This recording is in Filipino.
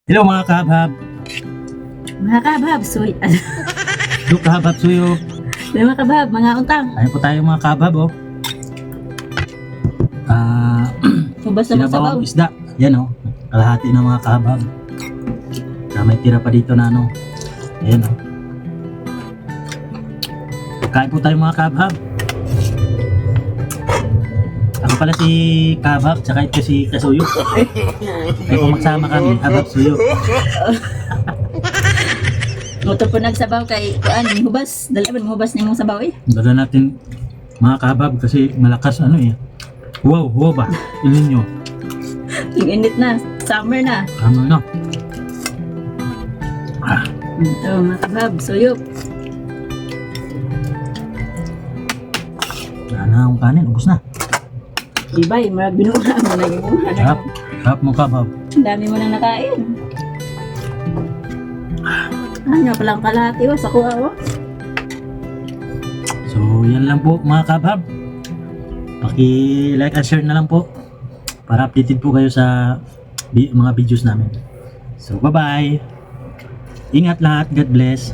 Hello mga kahabhab. Mga kabhab, suy. Hello kahabhab suyo. Mga kabhab, mga untang. Ayun po tayo mga kahabhab oh. Ubas na magsabaw. Sinabawang isda. Yan oh. Kalahati ng mga kahabhab. May tira pa dito na ano. Ayan oh. Kain po tayo mga kahabhab. Ako pala si Kabhab, tsaka ito si Kasuyo. Kaya kung magsama kami, Kabhab Suyo. Muto po nagsabaw kay kuan, hubas. Dalaman hubas ni mong sabaw eh. Dala natin mga Kabhab kasi malakas ano eh. Wow ba? Ilin nyo. Yung init na, summer na. Tama na. Ito mga kabhab, suyok. Na akong kanin, ubos na. Ibay, marag binuha mo na yung Sarap. Sarap mo Kabhab. Ang dami mo na nakain. Ano palang kalahati sa kuha oh. So yan lang po mga Kabhab. Paki-like and share na lang po para updated po kayo sa mga videos namin. So bye bye. Ingat lahat. God bless.